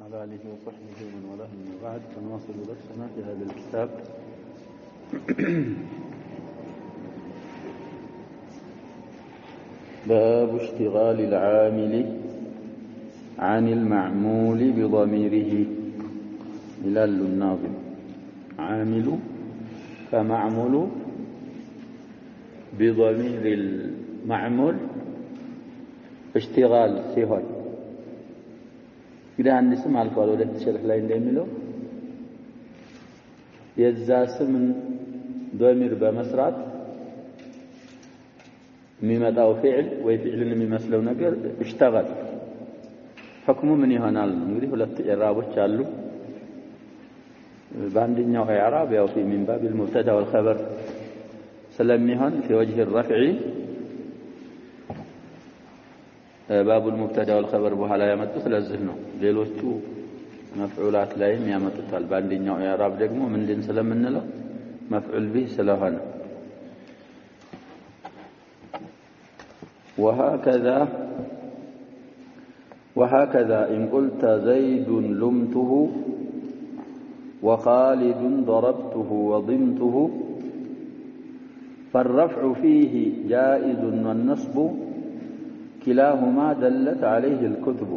على آله وصحبه ومن والاه أما بعد فنواصل درسنا في هذا الكتاب باب اشتغال العامل عن المعمول بضميره. هلال الناظم عامل فمعمول بضمير المعمول اشتغال سيهون إذا عندي سم አልፏል ወደ ተሸርህ ላይ እንደሚለው የዛ ስም ዶሚር በመስራት የሚመጣው ፊዕል ወይ ፊዕልን የሚመስለው ነገር اشتغل حكሙ ምን ይሆናል? እንግዲህ ሁለት ኢዕራቦች አሉ። በአንደኛው ኢዕራብ ያው في من باب المبتدا والخبر ስለሚሆን في وجه الرفع باب المبتدا والخبر በኋላ ያመጡት ለዚህ ነው። ሌሎቹ መፍዑላት ላይም ያመጡታል። በአንደኛው ኢዕራብ ደግሞ ምንድን ስለምንለው መፍዑል ቢህ ስለሆነ وهكذا إن قلت زيد لمته وخالد ضربته وضمته فالرفع فيه جائز والنصب كلاهما دلت عليه الكتب.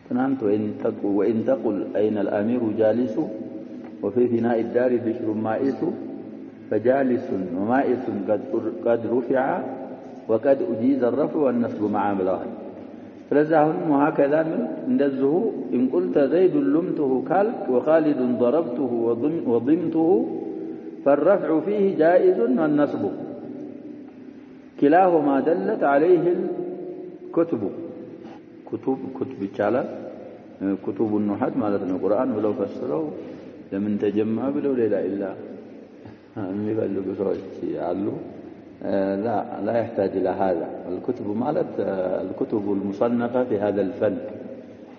فنمت وإن تقل أين الأمير جالس وفي فناء الدار بشر مائس فجالس ومائس قد رفع وقد أجيز الرفع والنصب مع بلاغ. فلذاهم وهكذا من ندزه إن قلت زيد لمته كالك وخالد ضربته وضمته فالرفع فيه جائز والنصب كلاهما دلت عليه الكتب. كتب ይቻላል كتب النحات ማለት ነው። ቁርአን ብለው ፈስረው ለምን ተጀመዐ ብለው ሌላ ኢላ የሚፈልጉ ሰዎች አሉ። لا يحتاج الى هذا. الكتب ማለት الكتب المصنفه في هذا الفن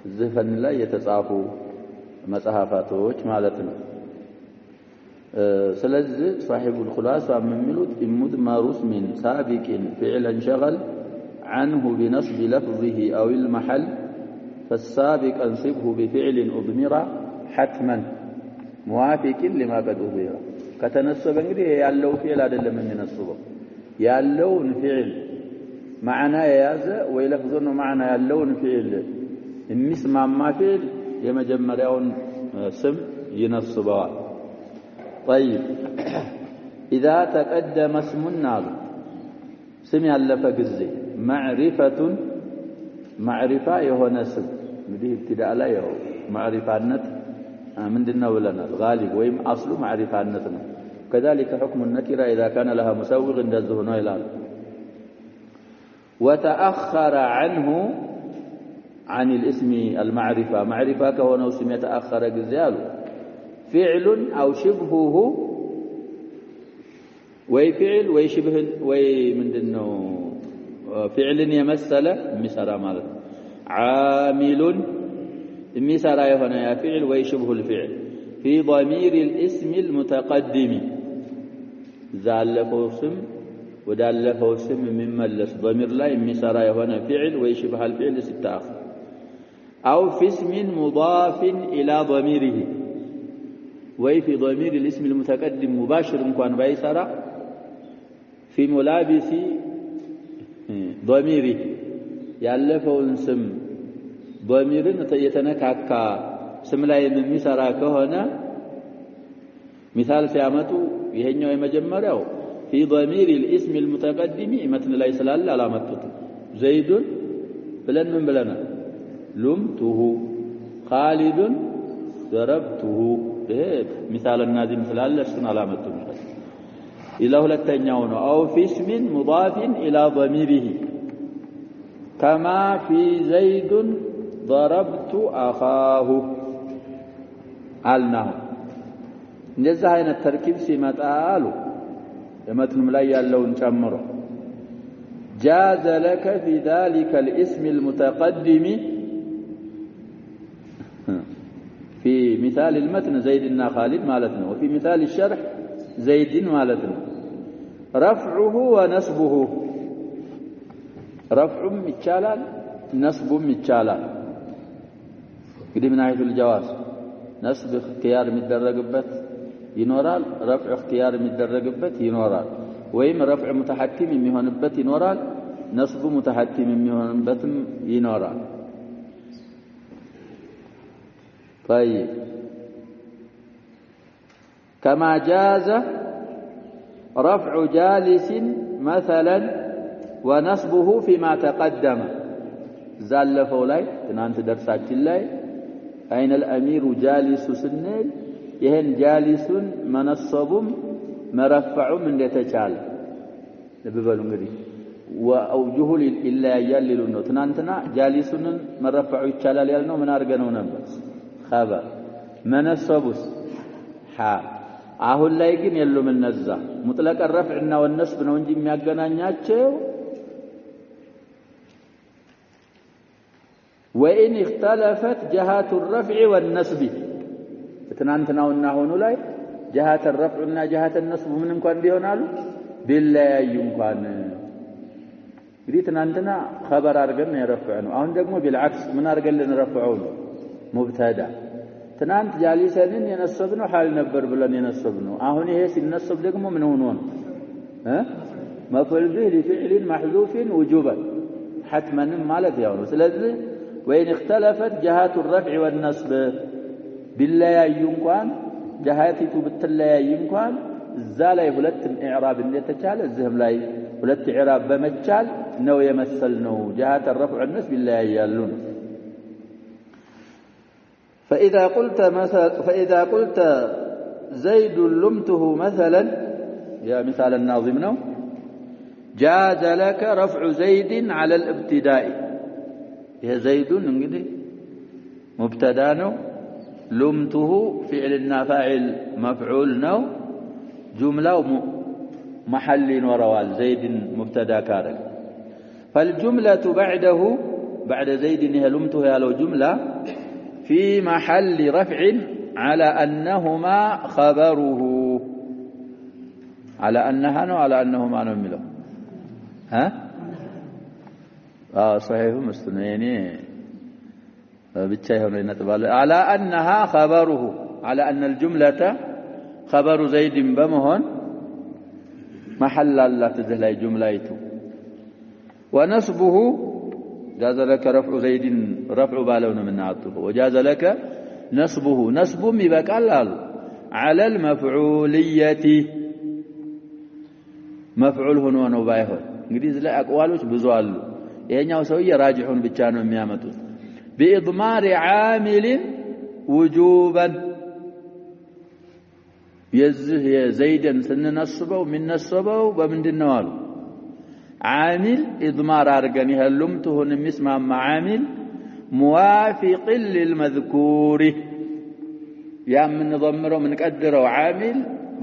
الزفن ላይ የተጻፉ መጽሐፋቶች ማለት ነው። ስለዚህ صاحب الخلاصة የሚሉት مضمر اسم سابق فعلا شغل عنه بنصب لفظه أو المحل فالسابق انصبه بفعل أضمر حتما موافق لما قد أضمر. ከተነሰበ እንግዲህ ያለው ፊዕል አይደለም የሚነስበው ያለውን ፊዕል ማዕና የያዘ ወይ ለፍዞ ነው ማዕና ያለውን ፊዕል የሚስማማ ፊዕል የመጀመሪያውን ስም ይነስበዋል። طيب إذا تقدم اسم النار سم ያለፈ ጊዜ معرفة የሆነ ስም እንግዲህ ابتداء ላይ ያው معرفነት ምንድነው ብለናል? غالب ወይም اصሉ معرفነት ነው። كذلك حكم النكرة إذا كان لها مسوغ እንደዚህ ነው ይላል። وتأخر عنه عن الاسم المعرفة معرفة ከሆነው ስም የተأخረ ጊዜ አሉ فعل أو شبهه ወይ فعل ወይ شبه ወይ ምንድነው فعل يمثل የሚሰራ ማለት ነው። عامل የሚሰራ የሆነ ያ فعل ወይ شبه الفعل في ضمير الاسم المتقدم ዛለፈው ስም ወዳለፈው ስም የሚመለስ ضمير ላይ የሚሰራ የሆነ فعل ወይ شبه الفعل ሲታخር أو في اسم مضاف إلى ضميره ወይ في ضمير الاسم المتقدم مباشر እንኳን ባይሰራ في ملابس ضميره ያለፈውን ስም ضميርን የተነካካ ስም ላይ የሚሰራ ከሆነ مثال ሲያመጡ ይሄኛው የመጀመሪያው في ضمير الاسم المتقدم متن ላይ ስላለ አላመጡት። زيد ብለን ምን ብለናል? لمته خالد ضربته مثال النازم ስላለ እሱን አላመጡም። إلى ሁለተኛው ነው أو في اسم مضاف إلى ضميره كما في زيد ضربت أخاه አልናሁ። እንደዚህ አይነት ተርኪብ ሲመጣ አሉ የመትኑም ላይ ያለውን ጨምሮ جاز لك في ذلك الاسم المتقدم في مثال المتن زيدنا خالد مالتنا وفي مثال الشرح زيد مالتنا رفعه ونصبه رفع يتشالال نصب يتشالال እንግዲህ ምን አይቱል ጀዋዝ ነስብ اختيار የሚደረግበት ይኖራል ረፍዕ اختيار የሚደረግበት ይኖራል ወይም ረፍዕ ሙተሐቲም የሚሆንበት ይኖራል ነስቡ ሙተሐቲም የሚሆንበትም ይኖራል طيب كما جاز رفع جالس مثلا ونصبه فيما تقدم زالفوا لاي تنانت درساتين لاي أين الأمير جالس سنل يهن جالس منصبهم مرفعهم من يتشال نببالو نقدي وأوجه إلا ياللونو تنانتنا جالسون مرفعوا يتشالال يالنو من أرغنو نبا خبر منصبوس حال አሁን ላይ ግን የሉም እነዛ ሙጥለቅ الرفعና والنصب ነው እንጂ የሚያገናኛቸው وإن اختلفت جهات الرفع والنصب ትናንትናውና ሆኖ ላይ جهات الرفعና جهات النصب ምን እንኳን ቢሆናሉ ቢለያዩ እንኳን እንግዲህ ትናንትና خبر አድርገን ያረፈዕ ነው አሁን ደግሞ بالعكس ምን አድርገን ልንረፈعው ነው ሙብተዳ ትናንት ጃሊሰንን የነሰብነው ሐል ነበር ብለን የነሰብነው አሁን ይሄ ሲነሰብ ደግሞ ምን ሆኖ ነው መፍዑል ቢሂ لفعل محذوف وجوبا حتما ማለት ያው ነው ስለዚህ وإن اختلفت جهات الرفع والنصب باللياي እንኳን جهاتቱ ብትለያይ እንኳን እዛ ላይ ሁለት ኢዕራብ እንደተቻለ እዚህም ላይ ሁለት ኢዕራብ በመቻል ነው የመሰልነው جهات الرفع والنصب ይለያያሉ فإذا قلت زيد لمته مثلا يا مثال الناظم نو جاز لك رفع زيد على الابتداء يا زيد انجدي مبتدا نو لمته فعلنا فاعل مفعول نو جمله محل وروال زيد مبتدا كارك فالجملة بعد زيد هي لمته يا لو جمله في محل رفع على أنهما خبره على أنها وعلى أنهما نمله ها صحيح مستنيني بالتاي هنا نتبال على أنها خبره على أن الجملة خبر زيد بمهن محل الله تزهلي جملته ونصبه جاز لك رفع زيد رفع بالون من عطفه وجاز لك نصبه نصب يبقى على المفعولية مفعول هنا وبايهون እንግዲህ እዚህ ላይ አቅዋሎች ብዙ አሉ ይሄኛው ሰውዬ ራጂሁን ብቻ ነው የሚያመጡት بإضمار عامل وجوبا የዚህ የዘይድን ስንነስበው የሚነስበው በምንድነው አሉ عامل إضمار أرجن هلمتهن مسمى عامل موافق للمذكور يا من نضمره من قدره عامل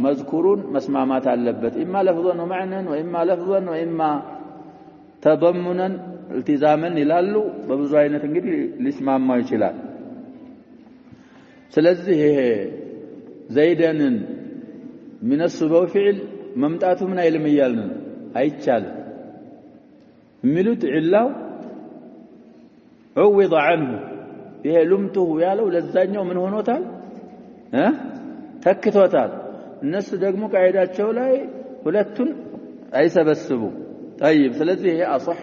مذكورون مسمامات علبت إما لفظا ومعنى وإما لفظا وإما تضمنا التزاما يلالو ببዙ አይነት እንግዲህ ሊስማማው ይችላል ስለዚህ ዘይደንን የሚነስበው ፊዕል መምጣቱ ምን አይልም ይያልን አይቻልም ሚሉት ኢላው عوض عنه ይሄ لمته ያለው ለዛኛው ምን ሆኖታል ተክቶታል እነሱ ደግሞ ቃይዳቸው ላይ ሁለቱን አይሰበስቡ طيب ስለዚህ ይሄ اصح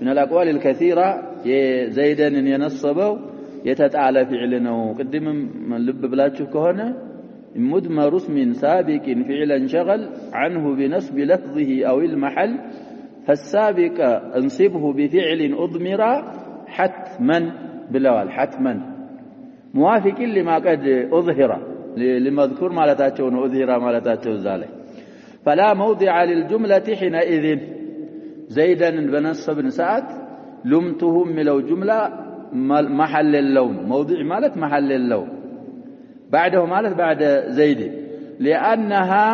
من الاقوال الكثيره የዘይደን የነሰበው የተጣለ ፊዕል ነው ቅድም ልብ ብላችሁ ከሆነ مدمر اسم سابق فعلا شغل عنه بنصب لفظه أو المحل فالسابق انصبه بفعل أضمر حتما بلوال حتما موافق لما قد أظهر لمذكور ما لا تاتشون أظهر ما لا تاتشون ذلك فلا موضع للجملة حينئذ زيدا بنصب ساعة لمتهم لو جملة محل اللون موضع مالت محل اللون بعده مالت بعد زيد لأنها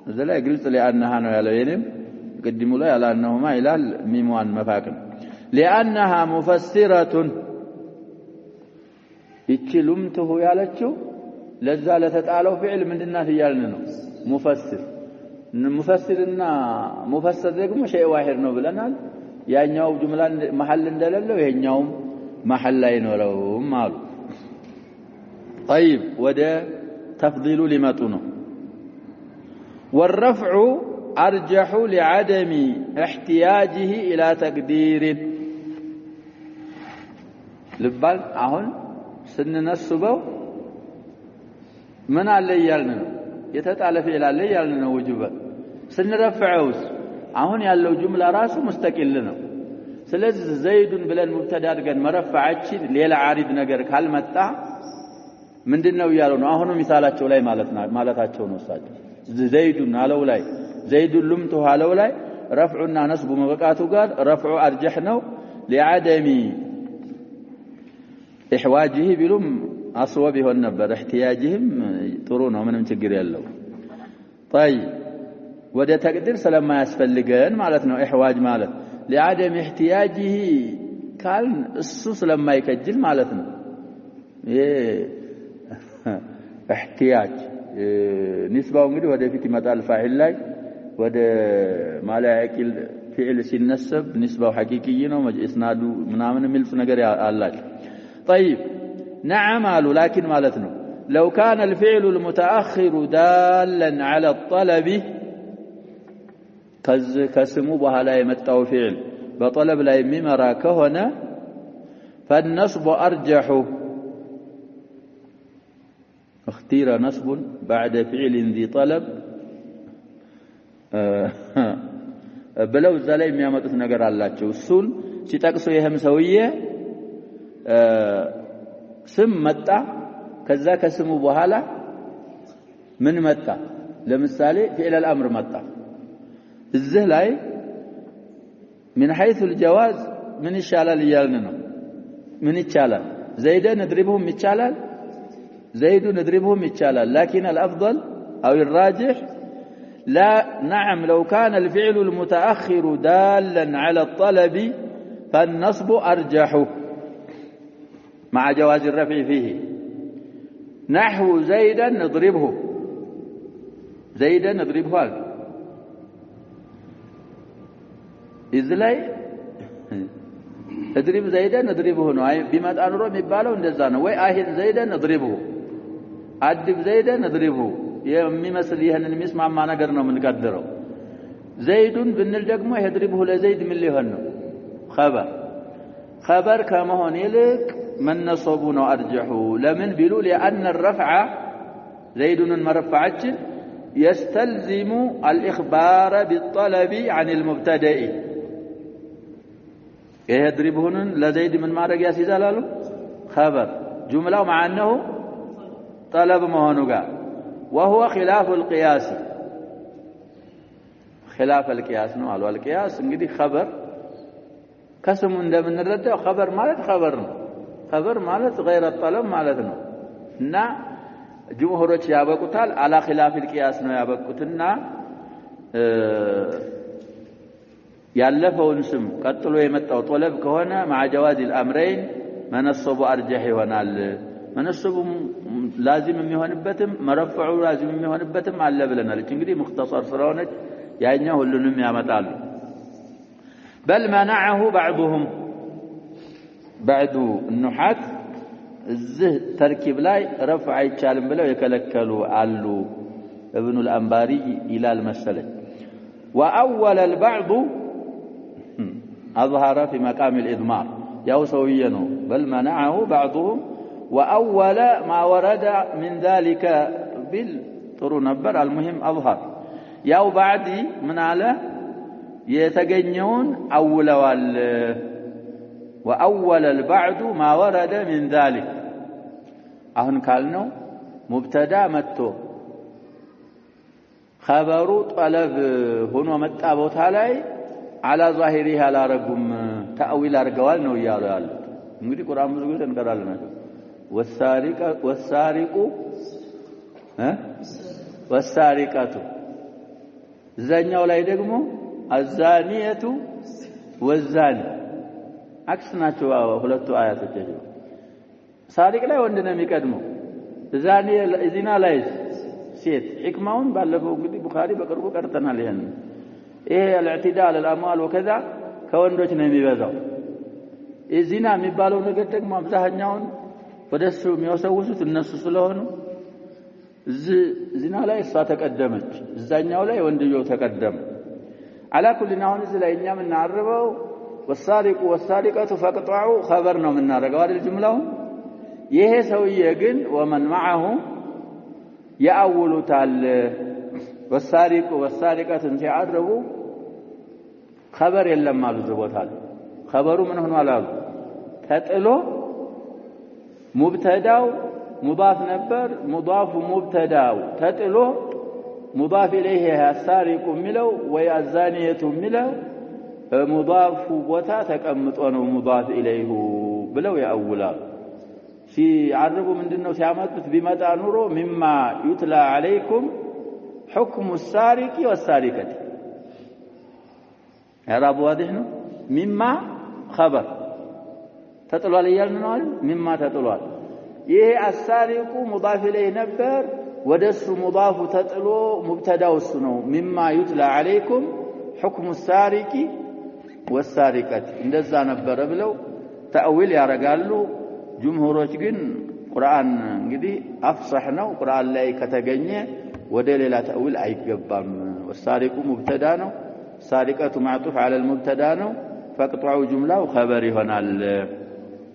إذا لا قلت لأنها نوالين قدموا له على أنهما إلى ميموان مفاكن لأنها مفسرة يتلمته يالتشو لزالة تتعالوا فعل من الناس يالنه مفسر مفسرنا مفسر لكم شيء واحد نوبلنا يعني جملة محل دلله ويهنيوم محل ينورهم مالو طيب وده تفضيل لمتونه والرفع أرجح لعدم احتياجه إلى تقدير لبال أهون سننسبه من على يالنا يتتعلف إلى على يالنا وجوبا سنرفعوس أهون يالله جملة راسه مستقلنا سلز زيد بلن مبتدا አድርገን መረፋዓችን ሌላ ዓሪድ ነገር ካልመጣ ምንድነው ያለው ነው አሁን ሚሳላቸው ላይ ማለታቸው ነው እሳቸው ዘይዱን አለው ላይ ዘይዱን ልምቱ አለው ላይ ረፍዑና ነስቡ መበቃቱ ጋር ረፍዑ አርጀህ ነው لعدم احواجه ቢሉም አስወብ ይሆን ነበር احتياجهم ጥሩ ነው ምንም ችግር የለው طيب ወደ ተቅዲር ስለማያስፈልገን ማለት ነው احواج ማለት لعدم احتياجه قال السوس لما يكجل معناتنا احتياج نسبه እንግዲህ ወደፊት ይመጣል ፋዒል ላይ ወደ ማላይክል ፊዕል ሲነሰብ ንስባው ሐቂቂይ ነው እስናዱ ምናምን ምልፍ ነገር አላች طيب نعم قالوا لكن معناتنا لو كان الفعل المتأخر دالا على الطلب كسمو بحالا يمتاو فعل بطلب لا يمرا كهنا فالنصب أرجح اختير نصب بعد فعل ذي طلب بلو زالي ميامتوت ነገር አላቸው እሱን ሲጠቅሱ ይሄም ሰውዬ ስም መጣ ከዛ ከስሙ በኋላ ምን መጣ ለምሳሌ فعل الامر መጣ እዚህ ላይ من حيث الجواز من ይቻላል ይያልን ነው ምን ይቻላል زيدን نضربهم ይቻላል زيد نضربهم ይቻላል لكن الافضل او الراجح لا نعم لو كان الفعل المتأخر دالا على الطلب فالنصب ارجح مع جواز الرفع فيه نحو زيدا نضربه زيدا نضربه إذ ላይ اضرب زيدا نضربه ነው ቢመጣ ኑሮ የሚባለው እንደዛ ነው ወይ አሂን زيدا نضربه አድብ زيدا نضربه የሚመስል ይሄንን የሚስማማ ነገር ነው የምንቀድረው زيدን ብንል ደግሞ يضربه ለزيد ምን ሊሆን ነው خبر ከመሆን ይልቅ መነሰቡ ነው አርጀሁ ለምን ቢሉ لأن الرفع زيدን መረፋዓችን يستلزم الإخبار بالطلب عن المبتدئ يضربهن لزيد من ማድረግ ያስይዛላሉ خبر جمله مع انه طلب መሆኑ ጋር وهو خلاف القياس خلاف القياس ነው አሉ القياس እንግዲህ خبر ከስሙ እንደምንረዳው خبر ማለት خبر ነው خبر ማለት غير الطلب ማለት ነው እና ጅምሁሮች ያበቁታል على خلاف القياس ነው ያበቁትና ያለፈውን ስም ቀጥሎ የመጣው طلب ከሆነ مع جواز الامرين منصب ارجح ይሆናል منصب لازم የሚሆንበትም مرفع لازم የሚሆንበትም አለ ብለናል እንግዲህ مختصر ስለሆነች ያኛው ሁሉንም ያመጣሉ بل منعه بعض النحاة እዚህ ተርኪብ ላይ ረፍዕ አይቻልም ብለው የከለከሉ አሉ ابن الانباري ይላል መሰለኝ واول البعض اظهر في مقام الاضمار ያው ሰውዬ ነው بل منعه بعضهم واول ما ورد من ذلك بالطر ነበር المهم اظهر ያው بعد ምን አለ የተገኘውን አውለዋል واول البعض ما ورد من ذلك አሁን ካልነው مبتدا መጥቶ خبሩ طلب ሆኖ መጣ ቦታ ላይ على ظاهره አላረጉም ተአዊል አርገዋል ነው ያሉ ያሉት እንግዲህ ቁርአን ብዙ ጊዜ እንቀራለን والسارقة እዛኛው ላይ ደግሞ الزانية والزاني عكس ናቸው ሁለቱ አያቶች ሳሪቅ ላይ ወንድ ነው የሚቀድመው ዛኒ ዚና ላይ ሴት ህክማውን ባለፈው እንግዲህ ቡኻሪ በቅርቡ ቀርተናል ይሄ الاعتداء على الاموال وكذا ከወንዶች ነው የሚበዛው ዚና የሚባለው ነገር ደግሞ አብዛኛውን ወደሱ የሚወሰውሱት እነሱ ስለሆኑ ዚና ላይ እሷ ተቀደመች፣ እዛኛው ላይ ወንድየው ተቀደመ። على كل ناون እዚህ ላይ እኛ የምናርበው والسارق والسارقة فاقطعوا خبر ነው የምናረጋው አይደል ጅምላው። ይሄ ሰውዬ ግን ومن معه ያውሉታል والسارق والسارقة ሲያርቡ خبر የለም አሉ ዝቦታል። خبሩ ምን ሆኗል አሉ ተጥሎ ሙብተዳው ሙዳፍ ነበር ሙዳፉ ሙብተዳው ተጥሎ ሙዳፍ ኢለይሂ السارق ሚለው ወይ الزانية ሚለው ሙዳፉ ቦታ ተቀምጦ ነው ሙዳፍ ኢለይሁ ብለው ያውላል። ሲዓርቡ ምንድነው ሲያመጡት ቢመጣ ኑሮ مما يتلى عليكم حكم السارق والسارقة ያራቡ واضح ነው مما خبر ተጥሏል እያልን ነው አይደል مما ተጥሏል። ይሄ السارق ሙዳፍ ኢለይሂ ነበር ወደሱ ሙዳፉ ተጥሎ ሙብተዳው እሱ ነው مما يتلى عليكم حكم السارق والسارقة እንደዛ ነበር ብለው ተአዊል ያረጋሉ። ጅምሁሮች ግን ቁርአን እንግዲህ አፍሰህ ነው ቁርአን ላይ ከተገኘ ወደ ሌላ ተአዊል አይገባም። والسارق ሙብተዳ ነው السارقة معطوف على المبتدا ነው فقطعوا جمله خبر ይሆናል።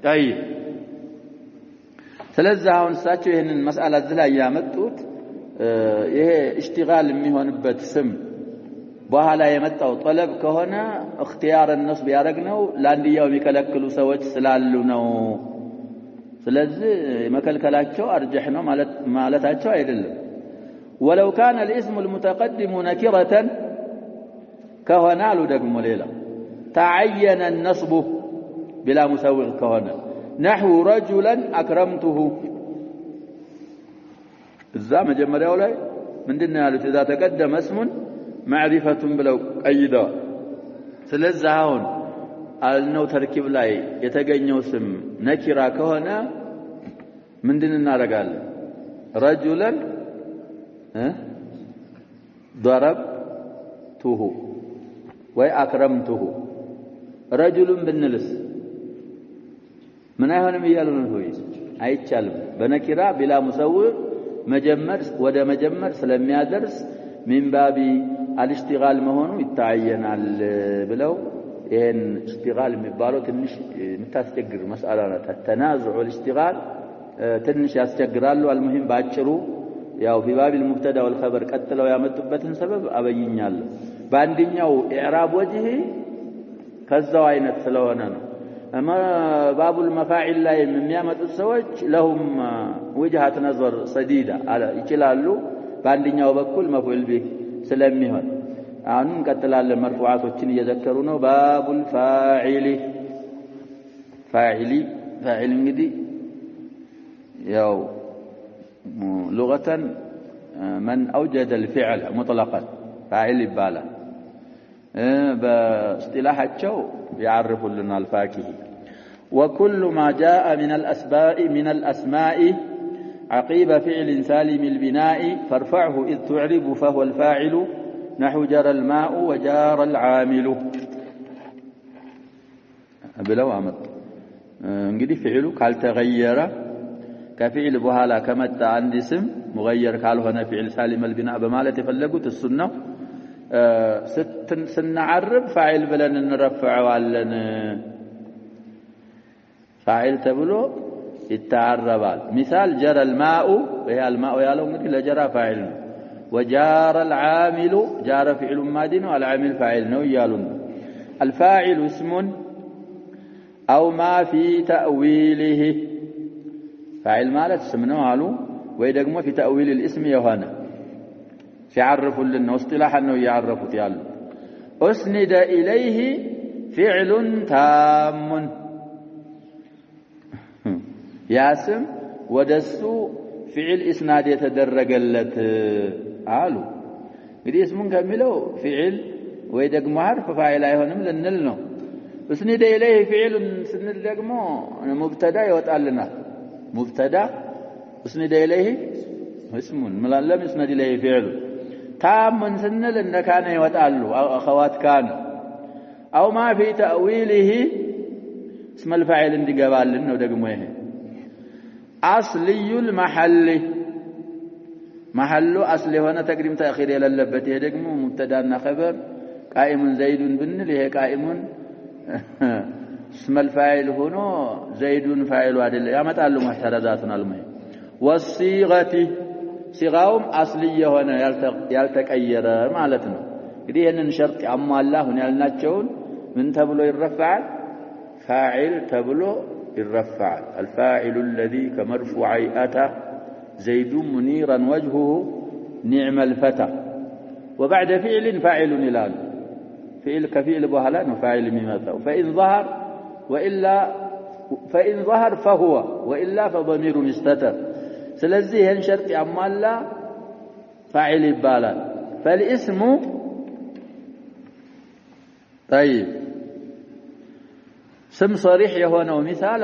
طيب ስለዚህ አሁን እሳቸው ይሄንን መስአላ ዝላ ያመጡት ይሄ እሽቲጋል የሚሆንበት ስም በኋላ የመጣው ጠለብ ከሆነ اختيار النصب ያረግነው ላንዲያው የሚከለክሉ ሰዎች ስላሉ ነው። ስለዚህ መከልከላቸው አርጀህ ነው ማለታቸው አይደለም። ولو كان الاسم المتقدم نكرة كهنا له ደግሞ ሌላ تعين النصب بلا مسوغ كهنا نحو رجلا اكرمته እዛ መጀመሪያው ላይ ምንድነው ያሉት اذا تقدم اسم معرفة ብለው ቀይደዋል። ስለዚህ አሁን አልነው ተርኪብ ላይ የተገኘው ስም ነኪራ ከሆነ ምንድን እናደርጋለን? رجلا ضربته ወይ አክረምته رجل ብንልስ ምን አይሆንም እያሉ ነው ሆይ አይቻልም። በነኪራ ቢላ ሙሰውር መጀመር ወደ መጀመር ስለሚያደርስ من باب الاشتغال መሆኑ ይታየናል ብለው ይሄን اشتغال የሚባለው ትንሽ የምታስቸግር መስአላ ናት። ተናዙዑ الاشتغال ትንሽ ያስቸግራሉ። المهم ባጭሩ ያው في باب المبتدا والخبر ቀጥለው ያመጡበትን ሰበብ አበይኛለሁ። በአንደኛው ኢዕራብ ወጅህ ከዛው አይነት ስለሆነ ነው። باب المفاعل ላይ የሚያመጡት ሰዎች لهم وجهة نظر سديدة ይችላሉ በአንደኛው በኩል መፍዑል ቢህ ስለሚሆን አሁን እንቀጥላለን። መርፉዓቶችን እየዘከሩ ነው። ባቡል ፋዒሊ ፋዒሊ ፋዒል እንግዲህ ያው لغةً من أوجد الفعل مطلقاً فاعل ይባላል። باصطلاحቸው يعرفون الفاكه وكل ما جاء من الأسماء عقيب فعل سالم البناء فارفعه إذ تعرب فهو الفاعل نحو جرى الماء وجار العامل بلو عمد እንግዲህ فعل ካልተغير ከፊዕል በኋላ ከመጣ አንድ ስም ሙገየር ካልሆነ فعل سالم البناء በማለት የፈለጉት እሱን ነው። ስናዓርብ ፋዒል ብለን እንረፍዐዋለን። ፋዒል ተብሎ ይታረባል። مثال جرى الماء وهي الماء ያለው እንግዲህ ለጀራ ፋዒል ነው። وجار العامل جار فعل ماضي ነው العامل فاعل ነው ይያሉን። الفاعل اسم او ما في تأويله فاعل ማለት ስም ነው አሉ ወይ ደግሞ في تأويل الاسم የሆነ ሲያርፉልን ነው اصطلاحا ነው ያረፉት ያሉ። اسند اليه فعل تام ያስም ወደሱ ፊዕል ኢስናድ የተደረገለት አሉ። እንግዲህ እስሙን ከሚለው ፊዕል ወይ ደግሞ ሐርፍ ፋዒል አይሆንም ልንል ነው። እስኒደ ኢለይሂ ፊዕሉን ስንል ደግሞ ሙብተዳ ይወጣልናል። ሙብተዳ እስኒደ ኢለይሂ እስሙን ለም ይስነድ ኢለይሂ ፊዕሉ ታምን ስንል እንደ ካነ ይወጣሉ አኸዋት ካነ አው ማ ፊ ተእዊሊሂ اسم الفاعل እንዲገባልን ነው ደግሞ ይሄ አስልዩል መሐል محله أصل هنا تقديم تأخير إلى اللبت يدقم مبتدأ خبر قائم زيد بن له قائم اسم الفاعل هنا زيد فاعل وعدل يا متعلم محترزاتنا المهم والصيغة صيغهم أصلية هنا يلتقير معناتنا إذا أن شرط أما الله هنا يلناتشون من تبلو الرفع فاعل تبلو الرفع الفاعل الذي كمرفوع أتى زيد منيرا وجهه نعم الفتى وبعد فعل فاعل إلال فعل كفعل بهلان وفاعل ميماته فإن ظهر فهو وإلا فضمير مستتر سلزي هن شرط أما الله فاعل بالا فالاسم طيب سم صريح يهونه مثال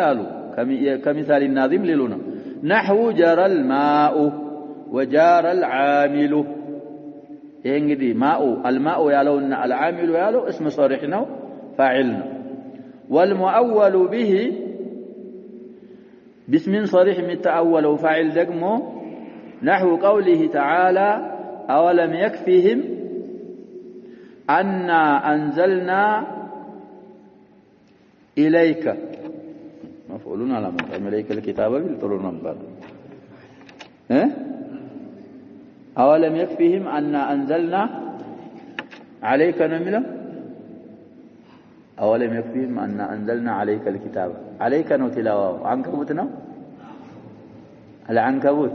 كمثال الناظم للنا نحو جرى الماء وجار العامل ينجدي ماء الماء يالون العامل يالو اسم صريحنا فاعلنا والمؤول به باسم صريح متأول وفاعل دقمه نحو قوله تعالى أولم يكفيهم أنا أنزلنا إليك مفعولون على مقام إليك الكتاب بالطرور نمبر أولم يكفيهم أنا أنزلنا عليك نملا أولم يكفيهم أنا أنزلنا عليك الكتاب عليك نتلاوة عنكبوتنا العنكبوت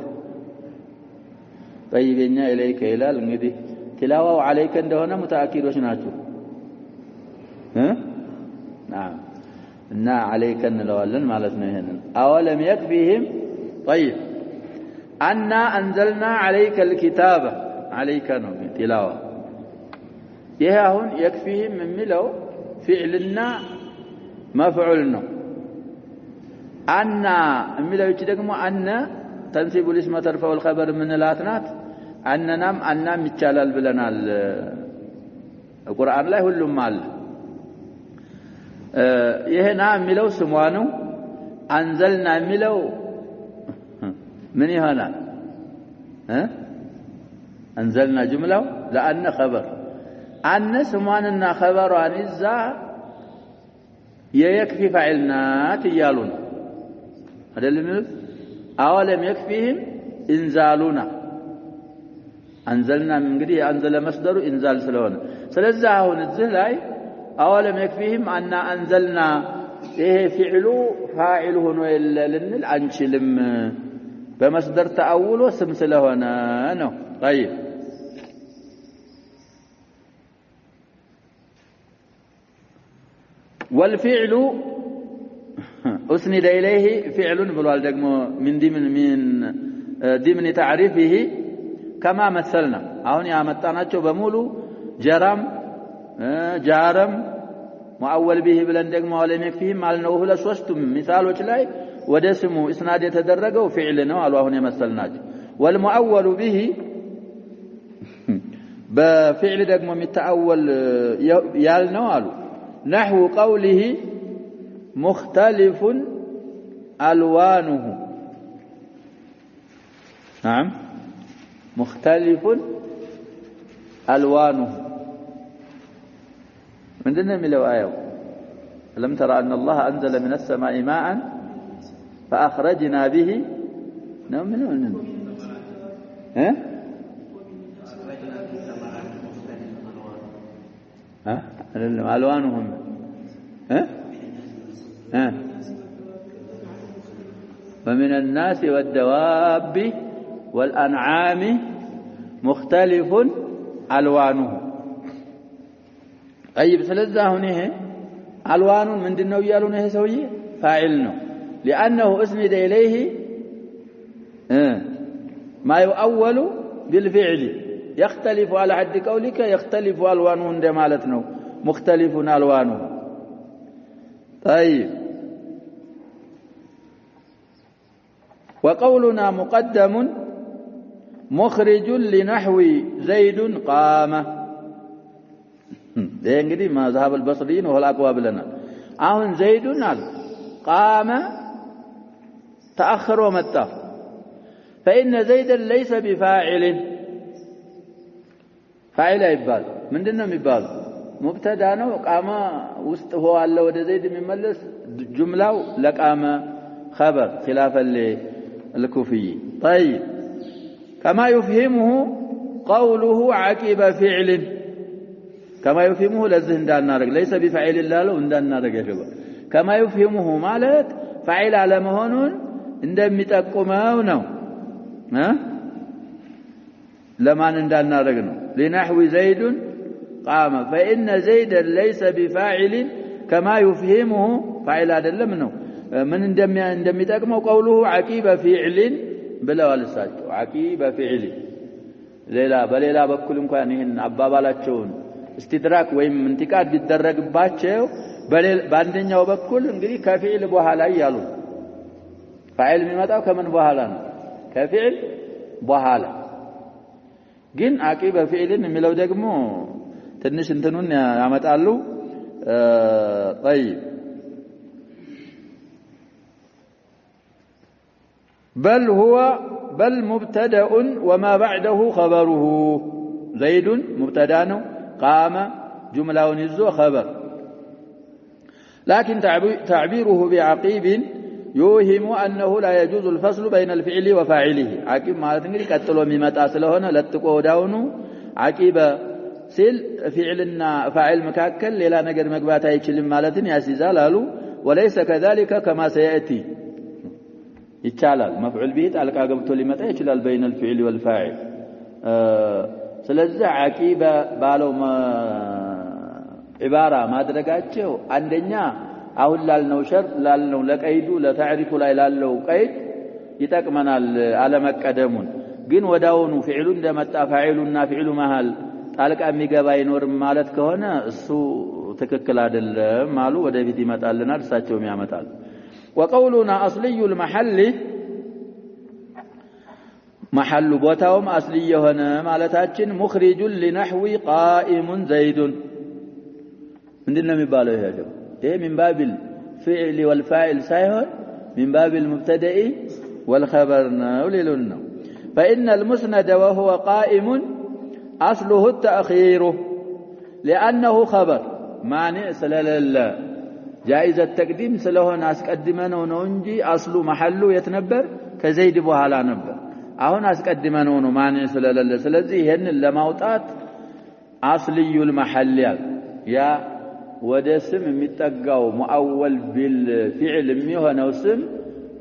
طيب إنا إليك إلى المدي تلاوة عليك عندنا متأكد وشناتو نعم إنا عليك نلوالن مالتنا هنا أولم يكفيهم طيب أنا أنزلنا عليك الكتاب عليك نوم تلاوة يهون يكفيهم من ملو فعلنا مفعولنا أنا ملو يتدقموا أن تنسيب الاسم ترفع الخبر من الاتنات أننا متشالل بلنا القرآن لا يهل مال يهنا ملو سموانو أنزلنا ملو من هنا أنزلنا جملة لأن خبر أن سمواننا خبر عن الزا يكفي فعلنا تيالون هذا اللي نقول أولم يكفيهم إنزالنا أنزلنا من قديه أنزل مصدر إنزال سلونا سلزاه نزلاي أولم يكفيهم أن أنزلنا إيه فعلو فاعله إلا لنل أنشلم بمصدر تأوله سمسلهنا نو طيب والفعل أسند إليه فعل بلوال دقمو من ضمن تعريفه كما مثلنا أهون يا متاناتشو بمولو جرم جارم مؤول به بلن دقمو ولم يكفيهم مالنوه لسوستم مثالوش لاي ودسمو إسناد يتدرقوا فعلنا والله يمثلناج والمؤول به بفعل دقمو متأول يالنوالو نحو قوله مختلف ألوانه نعم مختلف ألوانه من ضمن ملو آية ألم ترى أن الله أنزل من السماء ماء فأخرجنا به نعم من ألوانهم ومن الناس والدواب والأنعام مختلف ألوانه طيب سلزا هنا ألوان من دنو يالونه سوية فاعلنا لأنه أسند إليه ما يؤول بالفعل يختلف على حد قولك يختلف ألوانه دمالتنا مختلف ألوانه طيب وقولنا مقدم مخرج لنحو زيد قام ده እንግዲህ مذهب البصريين وهو الأقوى لنا አሁን زيد قام تأخر ومتى فإن زيدا ليس بفاعل فاعل يبال من دنا يبال مبتدا ነው قام ውስጥ هو አለ ወደ زيد የሚመለስ جملة لقام خبر خلافا للكوفي طيب كما يفهمه قوله عقب فعل كما يفهمه لذه እንዳናረግ ليس بفاعل ላለው እንዳናረግ ያገባ كما يفهمه ማለት فاعل አለመሆኑን እንደሚጠቁመው ነው ለማን እንዳናረግ ነው لنحو زيد قام فإن زيدا ليس بفاعل كما يفهمه فاعل አይደለም ነው ምን እንደሚጠቅመው قوله عقب فعل ብለዋል እሳቸው عقب فعل ሌላ በሌላ በኩል እንኳን ይሄን አባባላቸውን استدراك ወይም እንቲቃድ ቢደረግባቸው በአንደኛው በኩል እንግዲህ ከፊዕል በኋላ ይያሉ فاعل የሚመጣው ከምን በኋላ ነው ከፊዕል በኋላ ግን عقب فعل የሚለው ደግሞ ትንሽ እንትኑን ያመጣሉ طيب بل مبتدأ وما بعده خبره زيد مبتدأ قام جملة يزو خبر لكن تعبيره بعقيب يوهم أنه لا يجوز الفصل بين الفعل وفاعله عقيب معناته እንግዲህ ቀጥሎ የሚመጣ ስለሆነ ለጥቆ ወዳውኑ عقيب ሲል فعلنا فاعل መካከል ሌላ ነገር መግባት አይችልም ማለትን ያስይዛል አሉ وليس كذلك كما سيأتي ይቻላል مفعول به ጣልቃ ገብቶ ሊመጣ ይችላል بين الفعل والفاعل ስለዚህ عقيب ባለው عبارة ማድረጋቸው አንደኛ አሁን ላልነው ሸርጥ ላልነው ለቀይዱ ለታሪፉ ላይ ላለው ቀይድ ይጠቅመናል አለመቀደሙን ግን ወዳውኑ فعሉ እንደመጣ فاعሉና فعሉ መሃል ጣልቃ የሚገባ ይኖርም ማለት ከሆነ እሱ ትክክል አይደለም አሉ ወደፊት ይመጣልናል እሳቸውም ያመጣል وقولنا أصلي المحل محل بوتاوم أصلي هنا مالتاችን مخرج لنحو قائم زيد عندنا مبالغ هذا ايه من باب الفعل والفاعل سايهون من باب المبتدأ والخبر وللنا فإن المسند وهو قائم أصله التأخير لأنه خبر معنى سلال جائزة التقديم سلهون أسقدمنه ነው እንጂ أصل محله يتنبر كزيد በኋላ ነበር አሁን አስቀድመነው ነው ማን ስለሌለ ስለዚህ ይሄንን ለማውጣት أصلي المحل ያ ወደ ስም የሚጠጋው ሙአወል بالفعل የሚሆነው ስም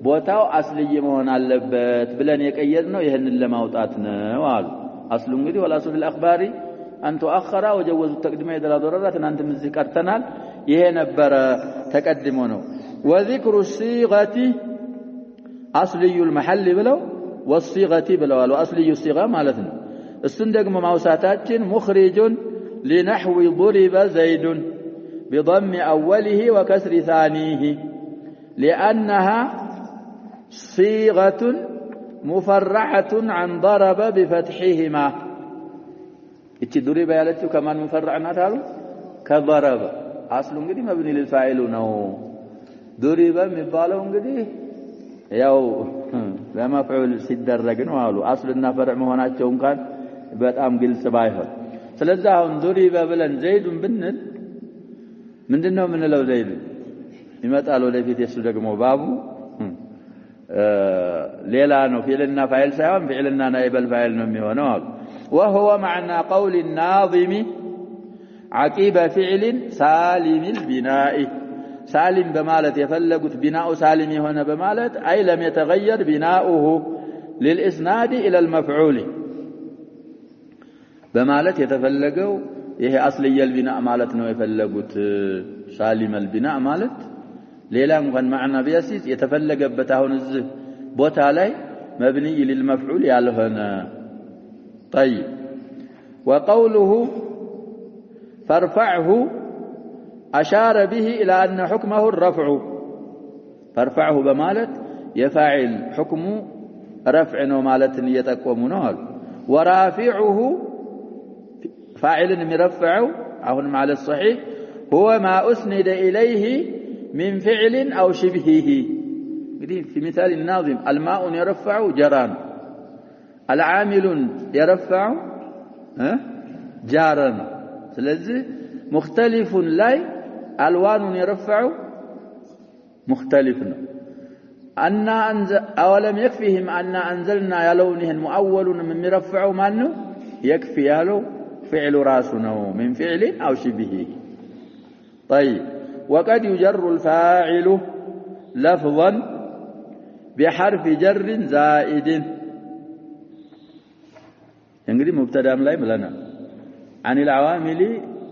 ቦታው أصلي መሆን አለበት ብለን የቀየርነው ይሄንን ለማውጣት ነው አሉ أصل እንግዲህ ወላሱ بالأخبار أن تؤخر وجوز التقديم إذا لا ضرورة أنت مزي قرتنال ይሄ ነበር ተቀድሞ ነው وذكر الصيغة أصلي المحل ብለው والصيغة ብለዋል وأصلي الصيغة ማለት ነው እሱን ደግሞ ማውሳታችን مخرج لنحو ضرب زيد بضم أوله وكسر ثانيه لأنها صيغة مفرعة عن ضرب بفتحهما እቺ ضرب ያለችው ከማን مفرعنا ታሉ ከضرب አስሉ እንግዲህ مبني للفاعل ነው ضرب የሚባለው እንግዲህ ያው ለመፍዑል ሲደረግ ነው አሉ አስልና ፈርዕ መሆናቸው እንኳን በጣም ግልጽ ባይሆን ስለዚህ አሁን ضرب ብለን ዘይዱን ብንል ምንድነው ምንለው ዘይዱ ይመጣል ወደፊት የሱ ደግሞ ባቡ ሌላ ነው ፊዕልና ፋይል ሳይሆን ፊዕልና ናይበል ፋይል ነው የሚሆነው አሉ وهو معنى قول الناظم عقيب فعل سالم البناء سالم بمالت يفلقت بناء سالم هنا بمالت أي لم يتغير بناؤه للإسناد إلى المفعول بمالت يتفلقوا ይሄ أصلي البناء مالت ነው يفلقت سالم البناء مالت ሌላ እንኳን ማዕና ቢያሲስ የተፈለገበት አሁን እዚህ ቦታ ላይ مبني للمفعول ያልሆነ طيب وقوله فارفعه أشار به إلى أن حكمه الرفع فارفعه بمالت يفاعل حكم رفع ومالت يتقومونه ورافعه فاعل مرفع أهون على الصحيح هو ما أسند إليه من فعل أو شبهه في مثال الناظم الماء يرفع جران العامل يرفع جارا ስለዚህ مختلف لا ألوان يرفع مختلف أن أولم يكفيهم أن أنزلنا يلونهن مؤول من يرفعوا مانه يكفي يالو فعل راسنا من فعل أو شبهه طيب وقد يجر الفاعل لفظا بحرف جر زائد እንግዲህ مبتدأም ላይ ብለናል عن العوامل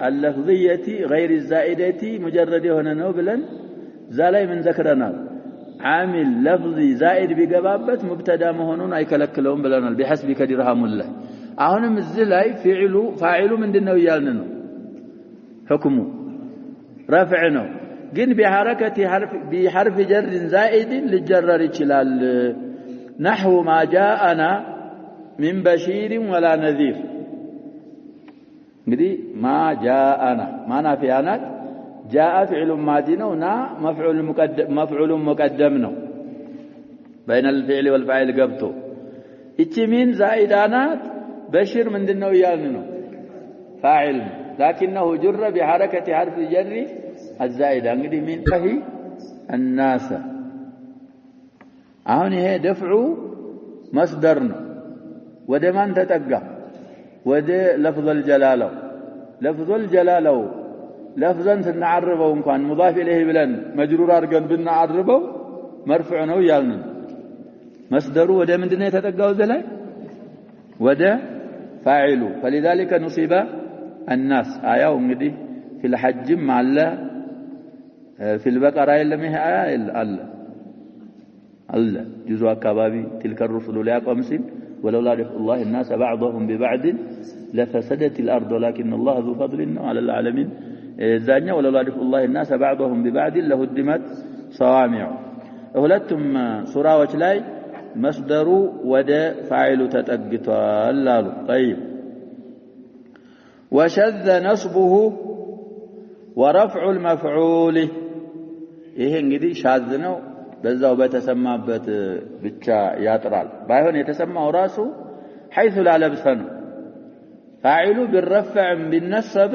اللفظية غير الزائدة مجرد هنا ነው ብለን እዛ ላይ ምን ዘክረናል عامل لفظي زائد ቢገባበት مبتدا መሆኑን አይከለክለውም ብለናል بحسب كدرهم الله አሁንም እዚህ ላይ ፋዒሉ ምንድነው ይያልን ነው حكሙ رفع ነው ግን بحرف جر زائد لجرر ይችላል نحو ما جاءنا من بشير ولا نذير እንግዲህ ما جاءنا ما ናፊያናት جاء فعل ماضي ነው نا مفعول مقدم ነው بين الفعل والفاعل ገብቶ እቺ ሚን زائدانات بشير ምንድነው ይያልን ነው فاعل لكنه جر بحركة حرف الجر الزائدة እንግዲህ ሚን فهي الناس አሁን ይሄ دفع مصدر ነው ወደ ማን ተጠጋ ወደ لفظ الجلاله لفظ الجلاله لفظا سنعربه እንኳን مضاف اليه ብለን مجرور አድርገን ብናعربው مرفوع ነው ይያልን مصدر ወደ ምንድነው የተጠጋው ዘላይ ወደ فاعل فلذلك نصب الناس آية እንግዲህ في الحج አለ في البقرة የለም ይሄ አያ አለ ጁዙ አካባቢ تلك الرسل ሊያቆም ሲል ولولا دفع الله الناس بعضهم ببعض لفسدت الأرض ولكن الله ذو فضل على العالمين ዛኛው ولولا دفع الله الناس بعضهم ببعض لهدمت صوامع ሁለቱም ሱራዎች ላይ መስደሩ ወደ ፋዒሉ ተጠግቷል አሉ طيب وشذ نصبه ورفع المفعول ይሄ እንግዲህ ሻዝ ነው በዛው በተሰማበት ብቻ ያጥራል ባይሆን የተሰማው ራሱ حيث لا لبس ነው ፋዒሉ بالرفع بالنصب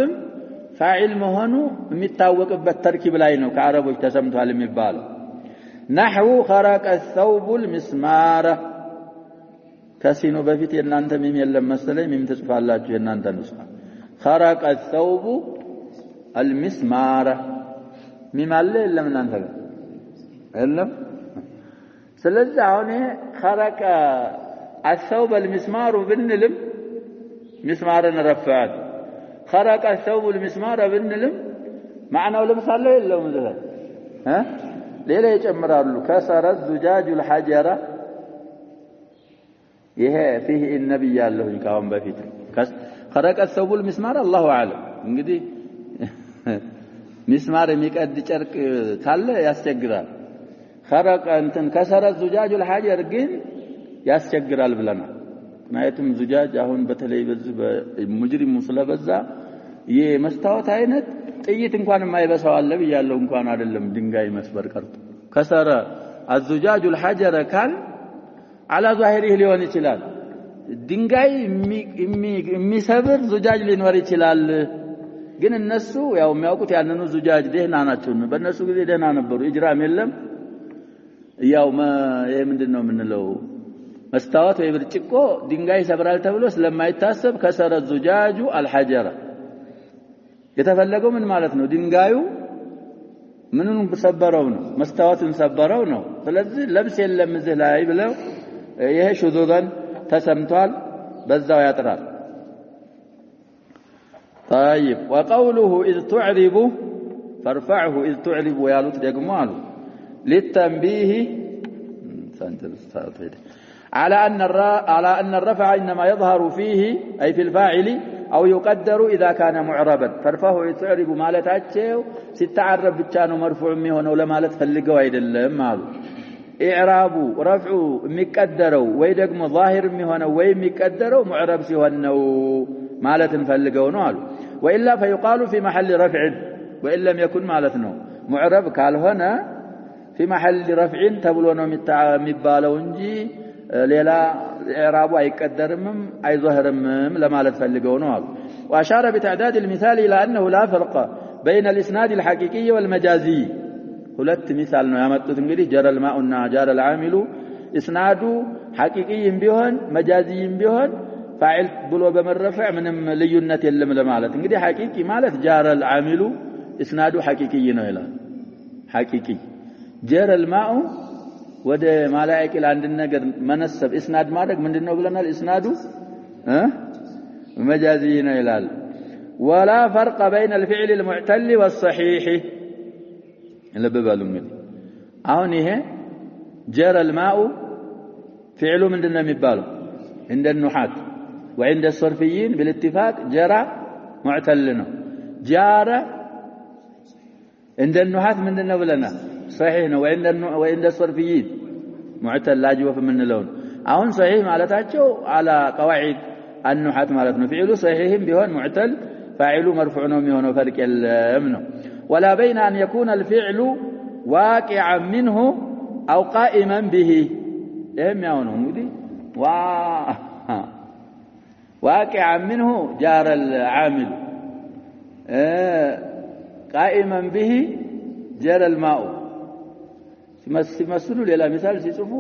ፋዒል መሆኑ የሚታወቅበት ተርኪብ ላይ ነው ከአረቦች ተሰምቷል የሚባለው نحو خرق الثوب المسمار ከሲኑ በፊት የናንተ ሚም የለም መሰለኝ ሚም ተጽፋላችሁ የናንተ ንስኻ خرق الثوب المسمار ሚም አለ የለም እናንተ ጋር የለም ስለዚህ አሁን خرق الثوب المسمار ብንልም مسمارን ረፈዓት خرق الثوب المسمار ብንልም معناው ለምሳሌ የለውም ዘለ ሌላ ይጨምራሉ كسر الزجاج الحجر ይሄ فيه النبي ያለው ካሁን በፊት خرق الثوب المسمار الله اعلم እንግዲህ مسمار የሚቀድ ጨርቅ ካለ ያስቸግራል خرق እንትን كسر الزجاج الحجر ግን ያስቸግራል ብለናል ምክንያቱም زجاج አሁን በተለይ በዚህ በሙጅሪሙ ስለበዛ የመስታወት አይነት ጥይት እንኳን የማይበሳው አለ ብያለሁ እንኳን አይደለም ድንጋይ መስበር ቀርቶ كسر الزجاج الحجر ካል على ظاهره ሊሆን ይችላል ድንጋይ የሚሰብር زجاج ሊኖር ይችላል ግን እነሱ ያው የሚያውቁት ያንኑ زجاج ደህና ናቸው በእነሱ ጊዜ ደህና ነበሩ ኢጅራም የለም ያው ይሄ ምንድነው የምንለው መስታወት ወይ ብርጭቆ ድንጋይ ሰብራል ተብሎ ስለማይታሰብ كسر الزجاج الحجر የተፈለገው ምን ማለት ነው ድንጋዩ ምንኑ ሰበረው ነው መስታወትን ሰበረው ነው ስለዚህ ለብስ የለም እዚህ ላይ ብለው ይሄ ሹዙዛን ተሰምቷል በዛው ያጥራል طيب وقوله اذ تعرب فارفعه اذ تعرب ያሉት ደግሞ አሉ للتنبيه على أن الرفع إنما يظهر فيه أي في الفاعل أو يقدر إذا كان معربا فارفعه يتعرب مالتاچو ستعرب بتانو مرفوع ميሆነው ለማለት ፈልገው አይደለም አሉ ኢዕራቡ ረፍዑ የሚቀደረው ወይ ደግሞ ዛሂር የሚሆነው ወይ የሚቀደረው ሙዕረብ ሲሆን ነው ማለት እንፈልገው ነው አሉ وإلا فيقال في محل رفع وإن لم يكن ማለት ነው معرب ካልሆነ في محل رفع ተብሎ ነው የሚባለው እንጂ ሌላ ኢዕራቡ አይቀደርም አይዘህርም ለማለት ፈልገው ነው አሉ واشار بتعداد المثال الى انه لا فرق بين الاسناد الحقيقي والمجازي ሁለት ምሳል ነው ያመጡት እንግዲህ ጀረል ማኡና ጀረል አሚሉ እስናዱ ሐቂቂይም ቢሆን መጃዚይም ቢሆን ፋኢል ብሎ በመረፈዕ ምንም ልዩነት የለም ለማለት እንግዲህ ሐቂቂ ማለት ጀረል አሚሉ እስናዱ ሐቂቂይ ነው ይላል ሐቂቂ ጀረል ማኡ ወደ ማላኢክ ለአንድ ነገር መነሰብ እስናድ ማድረግ ምንድነው ብለናል እስናዱ مجازي ይላል ولا فرق بين الفعل المعتل والصحيح ለበባሉ እንግዲህ አሁን ይሄ جرى الماء فعل ምንድነው የሚባለው عند النحاة وعند الصرفيين بالاتفاق جرى معتل ነው جار عند النحاة ምንድነው ብለናል صحيح ነው وعند الصرفيين معتل ላጅወፍ ምንለው አሁን صحيح ማለታቸው على قواعد النحاة مالتنا فعل صحيح بيهون معتل فاعل مرفوع ነው የሚሆነው فرق የለም ነው ولا بين أن يكون الفعل واقعا منه أو قائما به اهم يهونه እንግዲህ واقعا منه جار العامل قائما به جرى الماء ሲመስሉ ሌላ مثال ሲጽፉ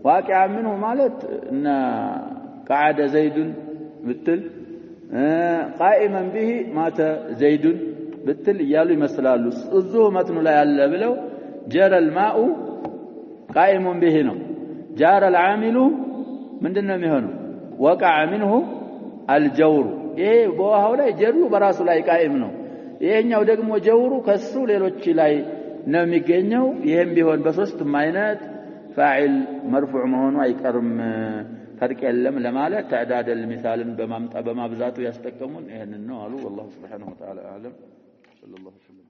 واقعا منه ማለት እና قعد زيد ብትል قائما به مات زيد ብትል ይያሉ ይመስላሉ እዚሁ መትኑ ላይ ያለ ብለው جرى الماء قائم به ነው جار العامل ምንድነው የሚሆነው وقع منه الجور ይሄ በውሃው ላይ ጀሩ በራሱ ላይ قائم ነው ይሄኛው ደግሞ ጀውሩ ከሱ ሌሎች ላይ ነው የሚገኘው ይሄም ቢሆን በሶስቱም አይነት فاعل مرفوع መሆኑ አይቀርም فرق የለም ለማለት تعداد المثال በማብዛቱ ያስጠቀሙን ይሄንን ነው አሉ والله سبحانه وتعالى اعلم صلى الله عليه وسلم